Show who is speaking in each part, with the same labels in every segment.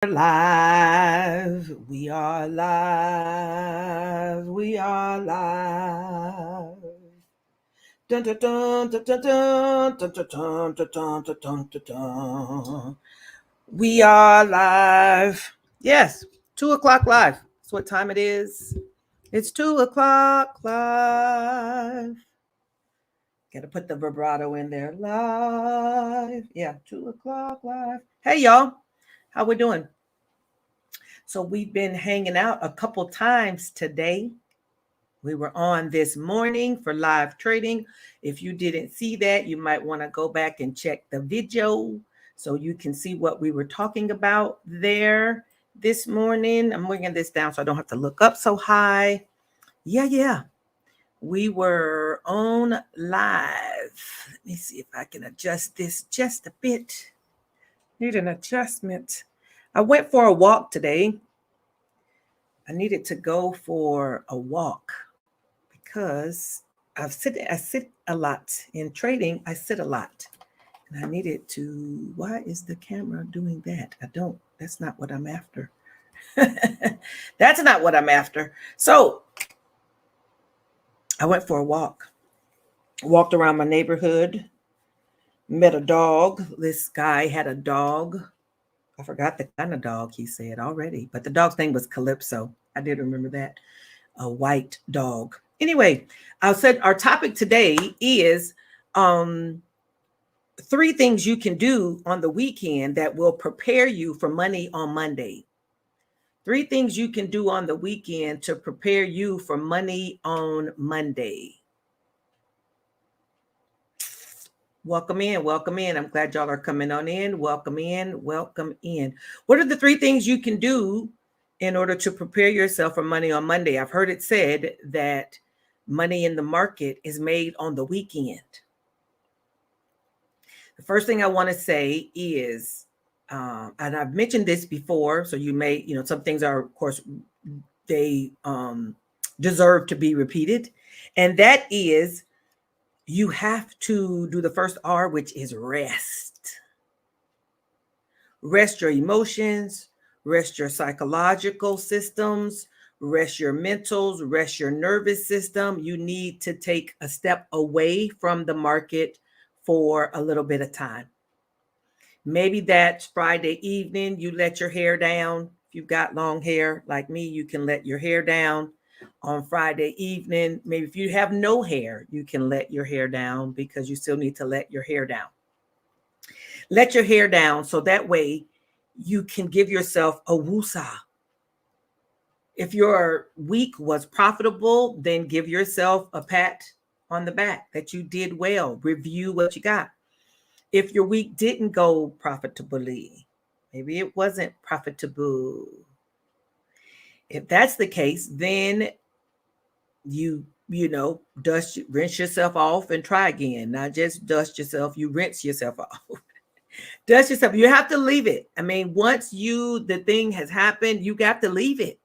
Speaker 1: Live. We are live. We are live. Dun, dun, dun, dun, dun, dun, dun, dun, dun, dun, dun, dun, dun, dun. We are live. Yes, 2 o'clock live. That's what time it is. It's 2 o'clock live. Got to put the vibrato in there. Live. Yeah, 2 o'clock live. Hey, y'all. How we doing? So we've been hanging out a couple times today. We were on this morning for live trading. If you didn't see that, you might want to go back and check the video so you can see what we were talking about there this morning. I'm bringing this down so I don't have to look up so high. Yeah. We were on live. Let me see if I can adjust this just a bit. Need an adjustment. I went for a walk today. I needed to go for a walk because I sit a lot in trading. I sit a lot, and I needed to. Why is the camera doing that? That's not what I'm after. That's not what I'm after. So I went for a walk. Walked around my neighborhood. Met a dog. This guy had a dog. I forgot the kind of dog he said already, but the dog's name was Calypso. I did remember that. A white dog. Anyway, I said our topic today is 3 things you can do on the weekend that will prepare you for money on Monday. 3 things you can do on the weekend to prepare you for money on Monday. Welcome in. I'm glad y'all are coming on in. Welcome in. What are the 3 things you can do in order to prepare yourself for money on Monday? I've heard it said that money in the market is made on the weekend. The first thing I want to say is, and I've mentioned this before, so you may, some things are, of course, they deserve to be repeated. And that is, you have to do the first R, which is rest. Rest your emotions, rest your psychological systems, rest your mentals, rest your nervous system. You need to take a step away from the market for a little bit of time. Maybe that's Friday evening, you let your hair down. If you've got long hair like me, you can let your hair down on Friday evening. Maybe if you have no hair, you can let your hair down because you still need to let your hair down. Let your hair down so that way you can give yourself a woosah. If your week was profitable, then give yourself a pat on the back that you did well. Review what you got. If your week didn't go profitably, maybe it wasn't profitable. If that's the case, then you rinse yourself off and try again. Not just dust yourself, you rinse yourself off. Dust yourself. You have to leave it. I mean, once the thing has happened, you got to leave it.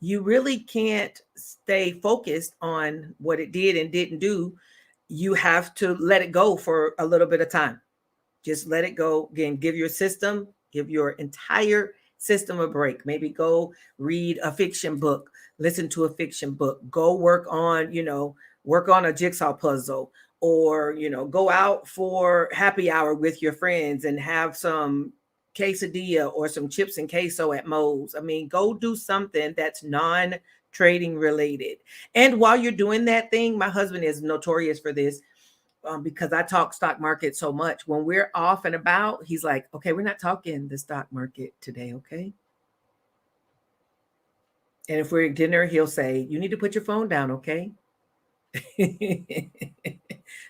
Speaker 1: You really can't stay focused on what it did and didn't do. You have to let it go for a little bit of time. Just let it go. Again, give your entire system a break. Maybe go read a fiction book, listen to a fiction book, go work on a jigsaw puzzle, or, go out for happy hour with your friends and have some quesadilla or some chips and queso at Moe's. I mean, go do something that's non-trading related. And while you're doing that thing, my husband is notorious for this. Because I talk stock market so much. When we're off and about, he's like, okay, we're not talking the stock market today, okay? And if we're at dinner, he'll say, you need to put your phone down, okay?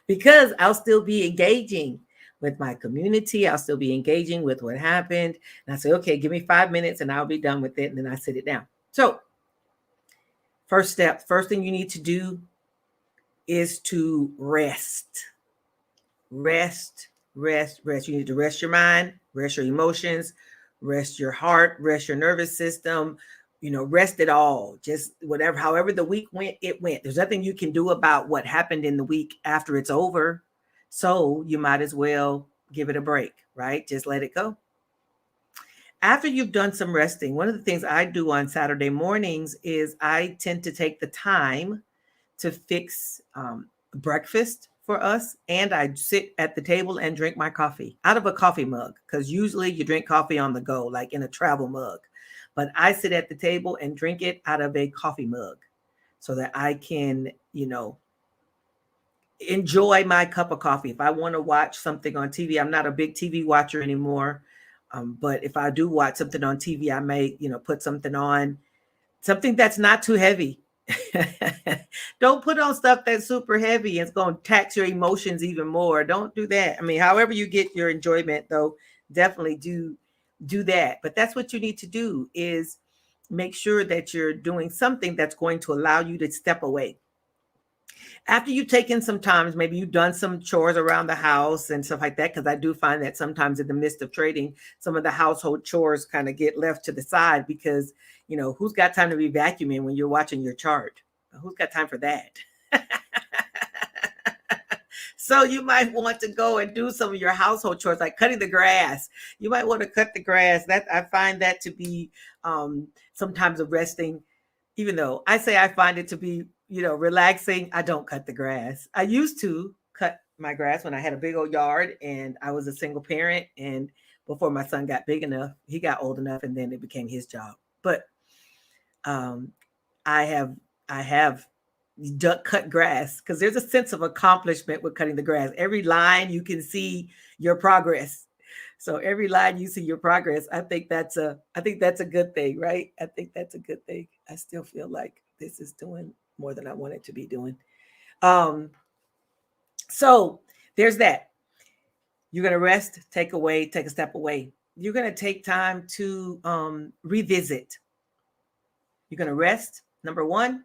Speaker 1: Because I'll still be engaging with my community. I'll still be engaging with what happened. And I say, okay, give me 5 minutes and I'll be done with it. And then I sit it down. So first thing you need to do is to rest. Rest. You need to rest your mind, rest your emotions, rest your heart, rest your nervous system, rest it all. Just however the week went, it went. There's nothing you can do about what happened in the week after it's over. So you might as well give it a break, right? Just let it go. After you've done some resting, one of the things I do on Saturday mornings is I tend to take the time to fix breakfast for us. And I sit at the table and drink my coffee out of a coffee mug, because usually you drink coffee on the go, like in a travel mug. But I sit at the table and drink it out of a coffee mug so that I can, enjoy my cup of coffee. If I want to watch something on TV, I'm not a big TV watcher anymore. But if I do watch something on TV, I may, put something on, something that's not too heavy. Don't put on stuff that's super heavy. It's going to tax your emotions even more. Don't do that. I mean, however you get your enjoyment, though, definitely do that. But that's what you need to do, is make sure that you're doing something that's going to allow you to step away. After you've taken some time, maybe you've done some chores around the house and stuff like that, because I do find that sometimes in the midst of trading, some of the household chores kind of get left to the side because, who's got time to be vacuuming when you're watching your chart? Who's got time for that? So you might want to go and do some of your household chores, like cutting the grass. You might want to cut the grass. That I find that to be sometimes a resting, even though I say I find it to be, relaxing. I don't cut the grass. I used to cut my grass when I had a big old yard and I was a single parent. And before my son got big enough, he got old enough, and then it became his job. But I have cut grass because there's a sense of accomplishment with cutting the grass. Every line you can see your progress. So every line you see your progress, I think that's a good thing, right? I think that's a good thing. I still feel like this is doing more than I want it to be doing. So there's that. You're going to rest, take a step away. You're going to take time to revisit. You're going to rest. Number one,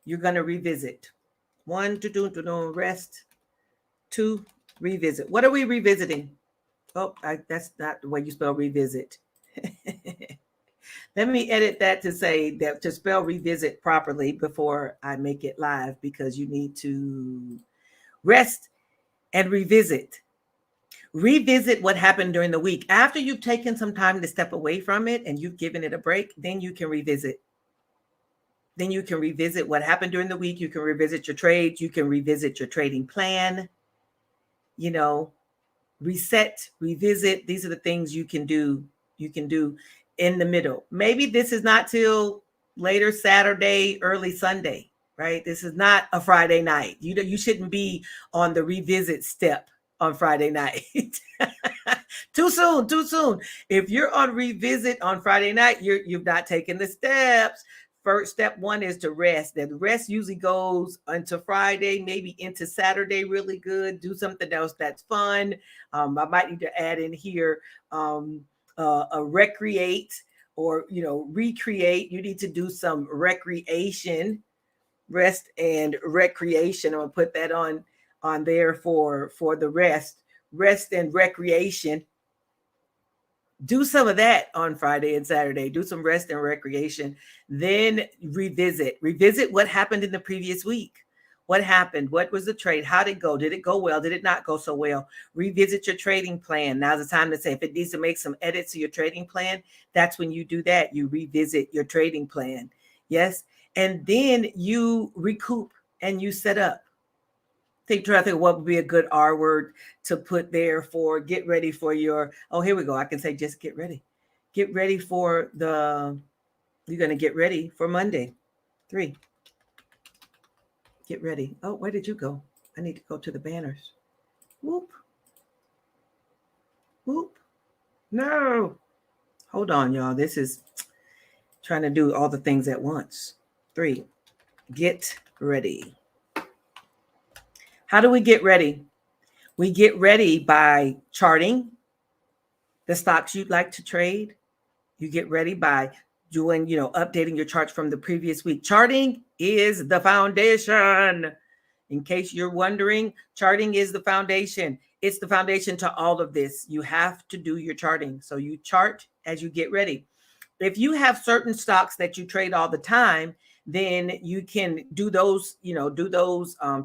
Speaker 1: you're going to revisit. One, to rest. Two, revisit. What are we revisiting? Oh, that's not the way you spell revisit. Let me edit that to say that to spell revisit properly before I make it live, because you need to rest and revisit. Revisit what happened during the week. After you've taken some time to step away from it and you've given it a break, then you can revisit. Then you can revisit what happened during the week. You can revisit your trades. You can revisit your trading plan. Reset, revisit. These are the things you can do. You can do in the middle. Maybe this is not till later Saturday, early Sunday, right? This is not a Friday night. You shouldn't be on the revisit step on Friday night. Too soon. If you're on revisit on Friday night, you've not taken the steps. First, step one is to rest. The rest usually goes into Friday, maybe into Saturday, really good. Do something else that's fun. I might need to add in here a recreate or, recreate. You need to do some recreation, rest and recreation. I'm going to put that on there for the rest and recreation. Do some of that on Friday and Saturday. Do some rest and recreation. Then revisit what happened in the previous week. What happened? What was the trade? How did it go? Did it go well? Did it not go so well? Revisit your trading plan. Now's the time to say, if it needs to make some edits to your trading plan, that's when you do that. You revisit your trading plan. Yes. And then you recoup and you set up. Try to think what would be a good R word to put there for get ready for your, here we go. I can say just get ready. Get ready for you're going to get ready for Monday. 3. Get ready. Oh, where did you go? I need to go to the banners. Whoop. Whoop. No. Hold on, y'all. This is trying to do all the things at once. 3. Get ready. How do we get ready? We get ready by charting the stocks you'd like to trade. You get ready by doing, updating your charts from the previous week. Charting is the foundation. In case you're wondering, charting is the foundation. It's the foundation to all of this. You have to do your charting. So you chart as you get ready. If you have certain stocks that you trade all the time, then you can do those,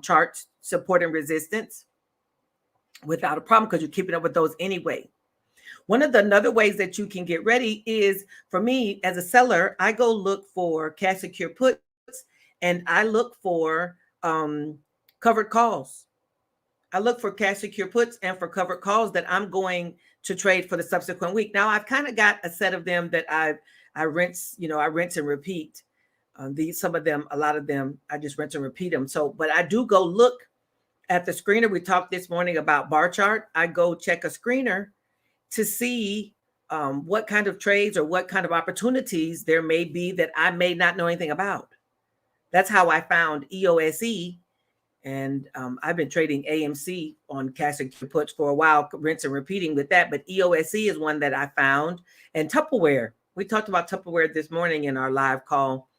Speaker 1: charts, support and resistance without a problem, because you're keeping up with those anyway. Another ways that you can get ready is, for me as a seller, I go look for cash secure puts, and I look for covered calls. I look for cash secure puts and for covered calls that I'm going to trade for the subsequent week. Now I've kind of got a set of them that I rinse, I rinse and repeat. Some of them, a lot of them, I just rinse and repeat them. So, but I do go look at the screener. We talked this morning about bar chart. I go check a screener to see what kind of trades or what kind of opportunities there may be that I may not know anything about. That's how I found EOSE. And I've been trading AMC on cash secure puts for a while, rinse and repeating with that. But EOSE is one that I found. And Tupperware. We talked about Tupperware this morning in our live call.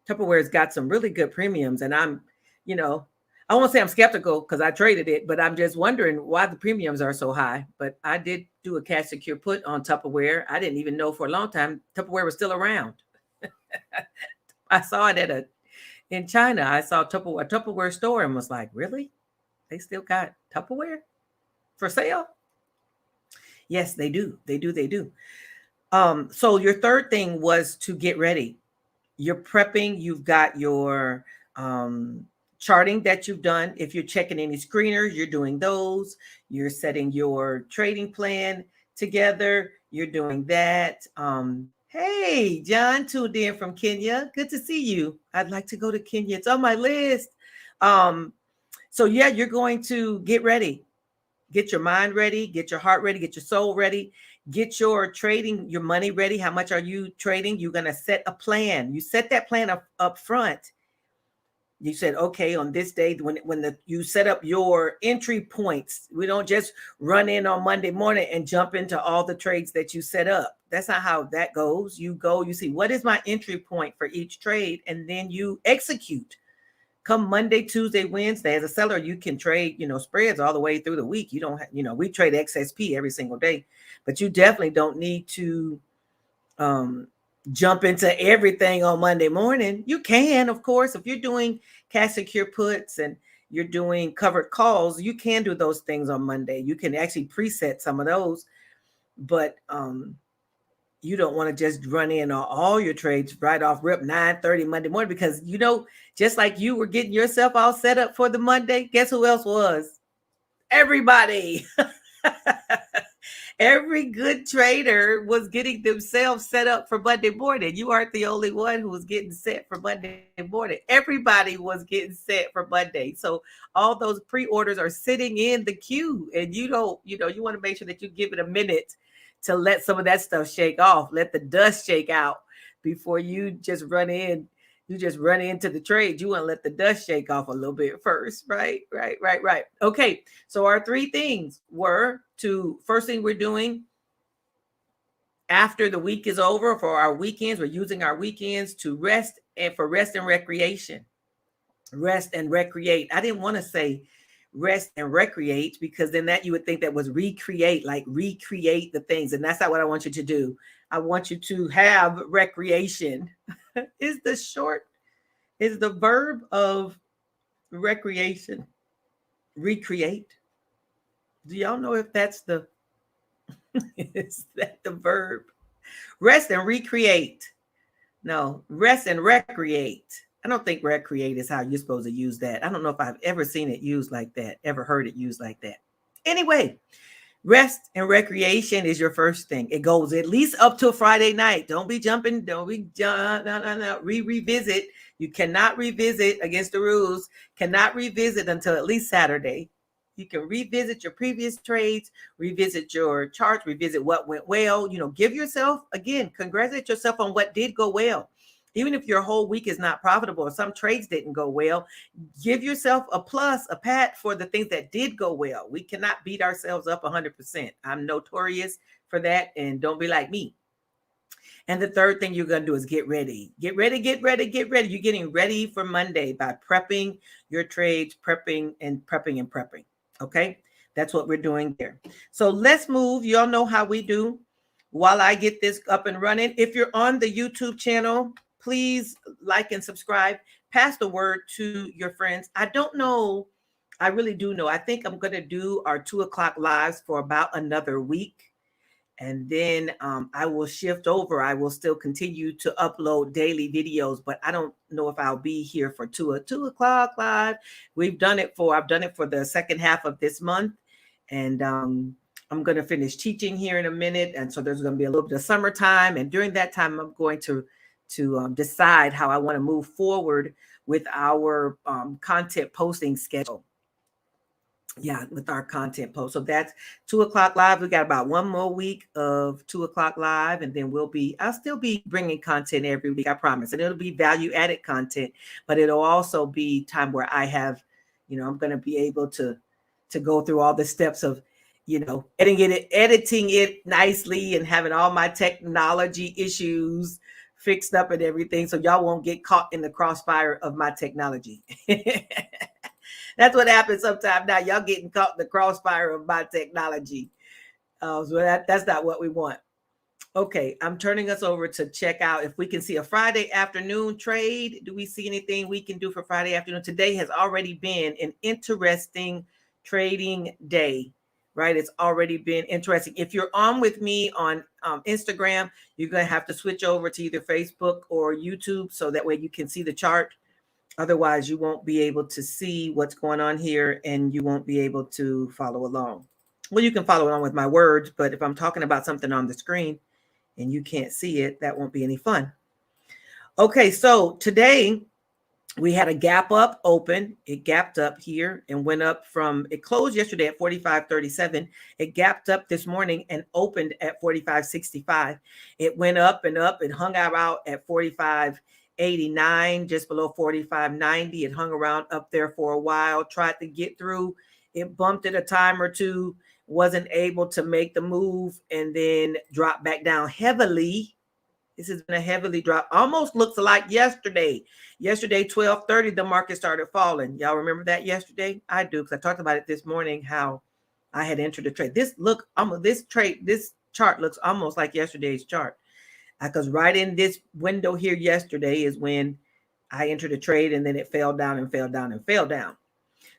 Speaker 1: Tupperware's got some really good premiums. And I'm, I won't say I'm skeptical because I traded it, but I'm just wondering why the premiums are so high. But I did do a cash secure put on Tupperware. I didn't even know for a long time Tupperware was still around. I saw it in China. I saw a Tupperware store and was like, really? They still got Tupperware for sale? Yes, they do. They do. So your third thing was to get ready. You're prepping. You've got your charting that you've done. If you're checking any screeners, you're doing those. You're setting your trading plan together. You're doing that. Hey, John tuned in from Kenya. Good to see you. I'd like to go to Kenya. It's on my list. So yeah, you're going to get ready. Get your mind ready. Get your heart ready. Get your soul ready. Get your trading, your money ready. How much are you trading? You're going to set a plan. You set that plan up front. You said, okay, on this day, when you set up your entry points, we don't just run in on Monday morning and jump into all the trades that you set up. That's not how that goes. You see, what is my entry point for each trade? And then you execute. Come Monday, Tuesday, Wednesday, as a seller, you can trade, spreads all the way through the week. You don't, we trade XSP every single day, but you definitely don't need to jump into everything on Monday morning. You can, of course, if you're doing cash secure puts and you're doing covered calls, you can do those things on Monday. You can actually preset some of those, but you don't want to just run in on all your trades right off rip 9:30 Monday morning, because just like you were getting yourself all set up for the Monday, guess who else was? Everybody. Every good trader was getting themselves set up for Monday morning. You aren't the only one who was getting set for Monday morning. Everybody was getting set for Monday. So all those pre-orders are sitting in the queue, and you want to make sure that you give it a minute to let some of that stuff shake off. Let the dust shake out before you just run in. You just run into the trade. You want to let the dust shake off a little bit first, right? Okay, so our three things were first thing we're doing after the week is over for our weekends, we're using our weekends to rest and recreation. Rest and recreate. I didn't want to say rest and recreate, because then that you would think that was recreate the things. And that's not what I want you to do. I want you to have recreation. Is the verb of recreation recreate? Do y'all know if that's is that the verb? Rest and recreate. No, rest and recreate. I don't think recreate is how you're supposed to use that. I don't know if I've ever seen it used like that, ever heard it used like that. Anyway, rest and recreation is your first thing. It goes at least up till Friday night. Don't be jumping. No. Revisit. You cannot revisit against the rules. Cannot revisit until at least Saturday. You can revisit your previous trades, revisit your charts, revisit what went well. Give yourself, again, congratulate yourself on what did go well. Even if your whole week is not profitable or some trades didn't go well, give yourself a plus, a pat for the things that did go well. We cannot beat ourselves up 100%. I'm notorious for that, and don't be like me. And the third thing you're going to do is get ready. Get ready. You're getting ready for Monday by prepping your trades, prepping. Okay, that's what we're doing there. So let's move. You all know how we do. While I get this up and running, if you're on the YouTube channel, please like and subscribe. Pass the word to your friends. I don't know. I really do know. I think I'm going to do our 2:00 lives for about another week. And then I will shift over. I will still continue to upload daily videos, but I don't know if I'll be here for 2 o'clock live. I've done it for the second half of this month. And I'm going to finish teaching here in a minute. And so there's going to be a little bit of summertime. And during that time, I'm going to decide how I want to move forward with our content posting schedule. Yeah, with our content post. So that's 2 o'clock live. We got about one more week of 2 o'clock live, and then I'll still be bringing content every week, I promise. And it'll be value added content, but it'll also be time where I have, I'm going to be able to go through all the steps of, editing it nicely and having all my technology issues fixed up and everything. So y'all won't get caught in the crossfire of my technology. That's what happens sometimes now. Y'all getting caught in the crossfire of my technology. So that's not what we want. Okay, I'm turning us over to check out if we can see a Friday afternoon trade. Do we see anything we can do for Friday afternoon? Today has already been an interesting trading day, right? It's already been interesting. If you're on with me on Instagram, you're going to have to switch over to either Facebook or YouTube so that way you can see the chart. Otherwise, you won't be able to see what's going on here and you won't be able to follow along. Well, you can follow along with my words, but if I'm talking about something on the screen and you can't see it, that won't be any fun. Okay, so today we had a gap up open. It gapped up here and went up it closed yesterday at 45.37. It gapped up this morning and opened at 45.65. It went up and up. It hung out at 45.89, just below 45.90. It hung around up there for a while, tried to get through. It bumped it a time or two, wasn't able to make the move, and then dropped back down heavily. This has been a heavily drop. Almost looks like yesterday. Yesterday, 12:30, the market started falling. Y'all remember that yesterday? I do, because I talked about it this morning, how I had entered a trade. This chart looks almost like yesterday's chart. Because right in this window here yesterday is when I entered a trade, and then it fell down and fell down and fell down.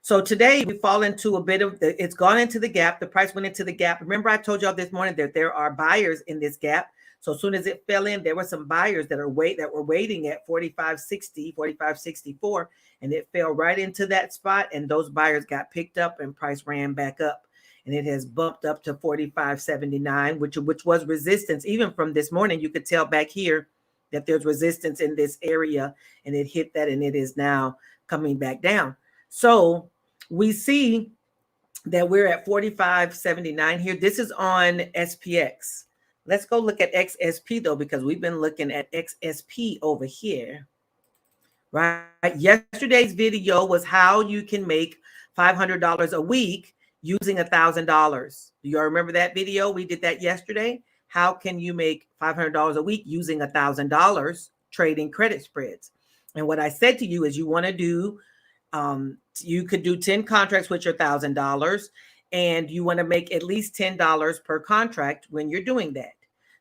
Speaker 1: So today we fall into a bit of it's gone into the gap. The price went into the gap. Remember, I told y'all this morning that there are buyers in this gap. So as soon as it fell in, there were some buyers that were waiting at 45.60, 45.64, and it fell right into that spot. And those buyers got picked up and price ran back up. And it has bumped up to 45.79, which was resistance. Even from this morning, you could tell back here that there's resistance in this area, and it hit that, and it is now coming back down. So we see that we're at 45.79 here. This is on SPX. Let's go look at XSP though, because we've been looking at XSP over here, right? Yesterday's video was how you can make $500 a week using $1,000. Do y'all remember that video? We did that yesterday. How can you make $500 a week using $1,000 trading credit spreads? And what I said to you is you want to do, you could do 10 contracts with your $1,000. And you want to make at least $10 per contract when you're doing that.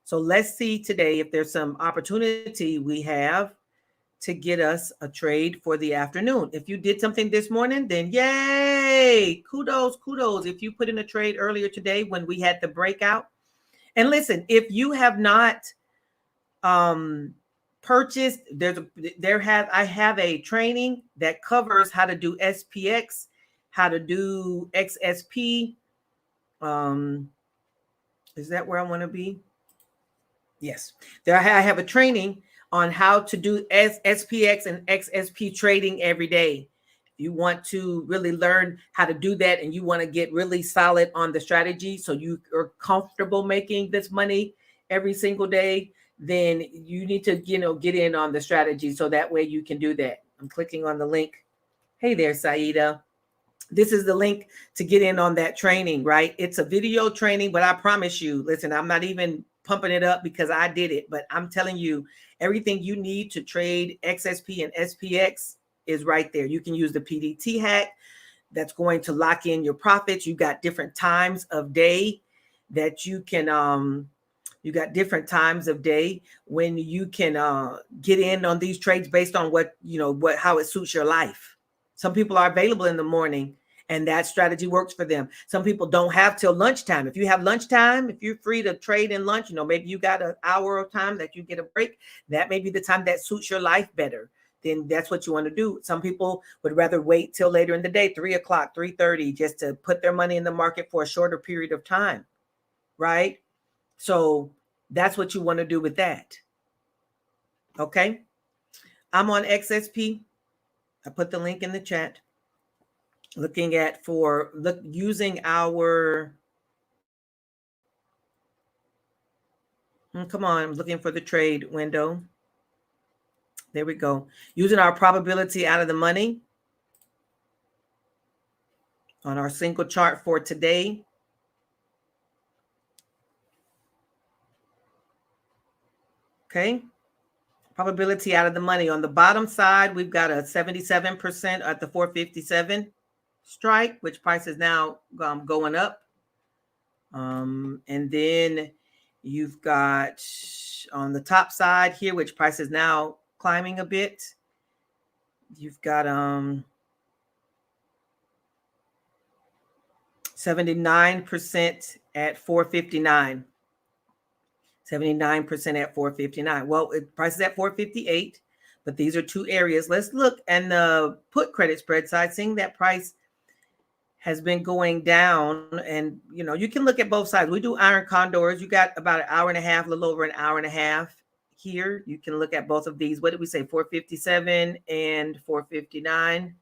Speaker 1: So let's see today if there's some opportunity we have to get us a trade for the afternoon. If you did something this morning, then yay, kudos. If you put in a trade earlier today when we had the breakout. And listen, if you have not purchased, I have a training that covers how to do SPX, how to do XSP. Is that where I want to be? Yes. I have a training on how to do SPX and XSP trading every day. You want to really learn how to do that, and you want to get really solid on the strategy so you are comfortable making this money every single day, then you need to, get in on the strategy so that way you can do that. I'm clicking on the link. Hey there, Saida. This is the link to get in on that training, right? It's a video training, but I promise you, listen, I'm not even pumping it up because I did it, but I'm telling you, everything you need to trade XSP and SPX is right there. You can use the PDT hack that's going to lock in your profits. You got different times of day that you can, different times of day when you can get in on these trades based on how it suits your life. Some people are available in the morning And that strategy works for them. Some people don't have till lunchtime. If you have lunchtime, if you're free to trade in lunch, maybe you got an hour of time that you get a break, that may be the time that suits your life better. Then that's what you want to do. Some people would rather wait till later in the day, 3 o'clock, 3:30, just to put their money in the market for a shorter period of time, right? So that's what you want to do with that. Okay. I'm on XSP. I put the link in the chat. Looking at using our, come on, I'm looking for the trade window. There we go. Using our probability out of the money on our single chart for today. Okay. Probability out of the money. On the bottom side, we've got a 77% at the 457 strike, which price is now going up. And then you've got on the top side here, which price is now climbing a bit. You've got 79% at 459. 79% at 459. Well, price is at 458, but these are two areas. Let's look and the put credit spread side, seeing that price has been going down, and you can look at both sides. We do iron condors. You got about an hour and a half, a little over an hour and a half here. You can look at both of these. What did we say? 457 and 459.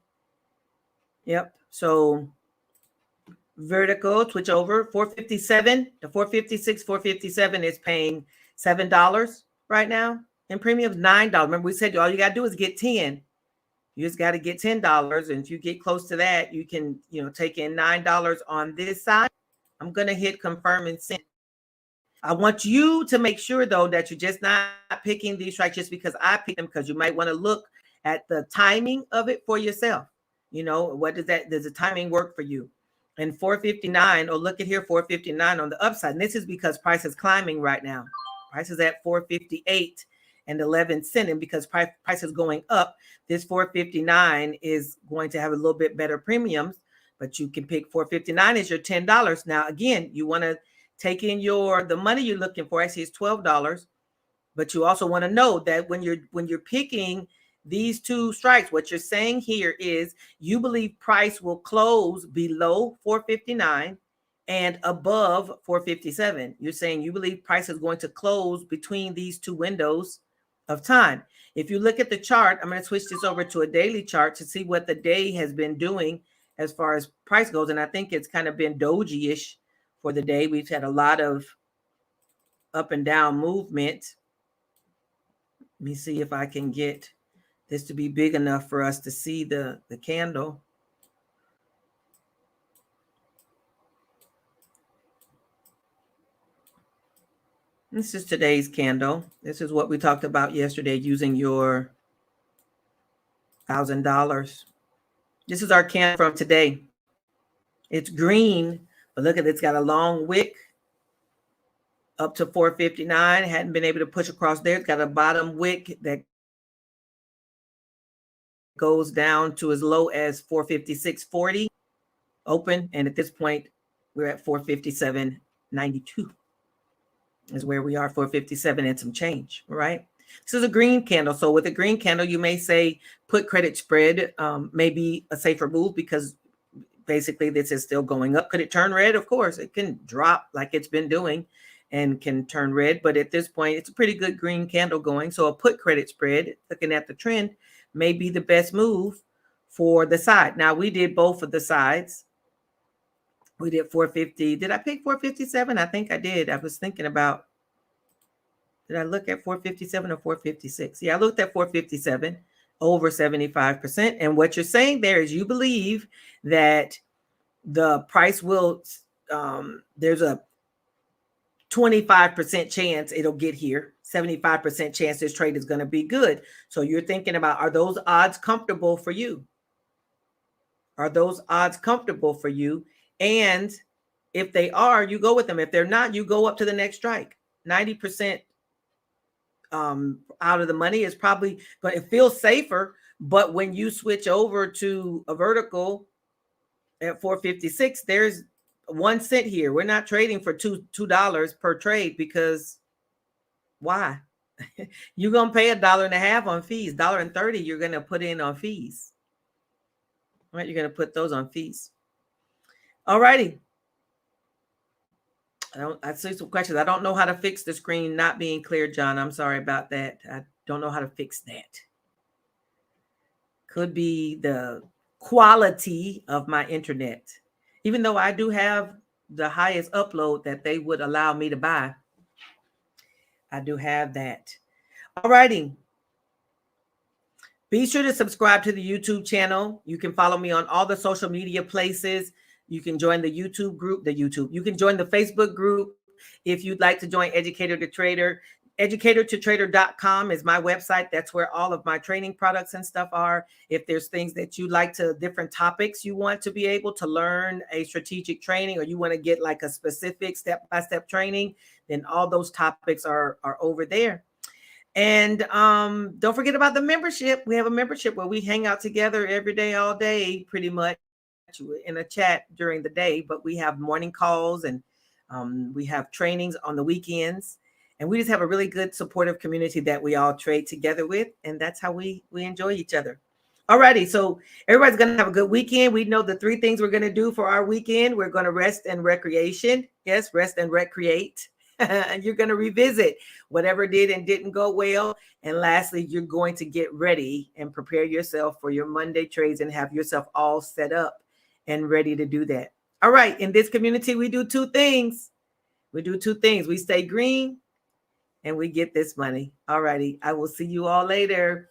Speaker 1: Yep. So vertical, switch over. 457 to 456, 457 is paying $7 right now. And premium's $9. Remember, we said all you got to do is get 10. You just got to get $10. And if you get close to that, you can, take in $9 on this side. I'm going to hit confirm and send. I want you to make sure, though, that you're just not picking these strikes just because I picked them, because you might want to look at the timing of it for yourself. What does the timing work for you? And 459, or look at here, 459 on the upside. And this is because price is climbing right now. Price is at 458 and 11 cents. And because price is going up, this 459 is going to have a little bit better premiums, but you can pick 459 as your $10. Now, again, you want to take in the money you're looking for. Actually, it's $12, but you also want to know that when you're picking these two strikes, what you're saying here is you believe price will close below 459 and above 457. You're saying you believe price is going to close between these two windows of time. If you look at the chart, I'm going to switch this over to a daily chart to see what the day has been doing as far as price goes. And I think it's kind of been doji-ish for the day. We've had a lot of up and down movement. Let me see if I can get this to be big enough for us to see the candle. This is today's candle. This is what we talked about yesterday using your $1,000. This is our candle from today. It's green, but look at it. It's got a long wick up to 459. Hadn't been able to push across there. It's got a bottom wick that goes down to as low as 456.40 open. And at this point, we're at 457.92 is where we are, 457 and some change, right? This is a green candle. So with a green candle, you may say put credit spread may be a safer move because basically this is still going up. Could it turn red? Of course, it can drop like it's been doing and can turn red. But at this point, it's a pretty good green candle going. So a put credit spread, looking at the trend, may be the best move for the side. Now, we did both of the sides. We did 450. Did I pick 457? I think I did. I was thinking about, did I look at 457 or 456? Yeah, I looked at 457, over 75%. And what you're saying there is you believe that the price will, there's a 25% chance it'll get here. 75% chance this trade is going to be good. So you're thinking about, are those odds comfortable for you? Are those odds comfortable for you? And if they are, you go with them. If they're not, you go up to the next strike. 90% out of the money is probably going to feel safer. But when you switch over to a vertical, at 456. There's 1 cent here. We're not trading for $2 per trade, because why? You're going to pay $1.50 on fees. $1.30 you're going to put in on fees. Right? You're going to put those on fees. All righty. I see some questions. I don't know how to fix the screen not being clear, John. I'm sorry about that. I don't know how to fix that. Could be the quality of my internet. Even though I do have the highest upload that they would allow me to buy, I do have that. All righty. Be sure to subscribe to the YouTube channel. You can follow me on all the social media places. You can join the YouTube group, you can join the Facebook group if you'd like to join Educator to Trader. Educator2Trader.com is my website. That's where all of my training products and stuff are. If there's things that you like to, different topics you want to be able to learn a strategic training, or you want to get like a specific step-by-step training, then all those topics are over there. And don't forget about the membership. We have a membership where we hang out together every day, all day, pretty much in a chat during the day. But we have morning calls, and we have trainings on the weekends. And we just have a really good supportive community that we all trade together with. And that's how we enjoy each other. All righty. So everybody's going to have a good weekend. We know the 3 things we're going to do for our weekend. We're going to rest and recreation. Yes, rest and recreate. And you're going to revisit whatever did and didn't go well. And lastly, you're going to get ready and prepare yourself for your Monday trades and have yourself all set up and ready to do that. All right. In this community, we do 2 things. We stay green and we get this money. All righty. I will see you all later.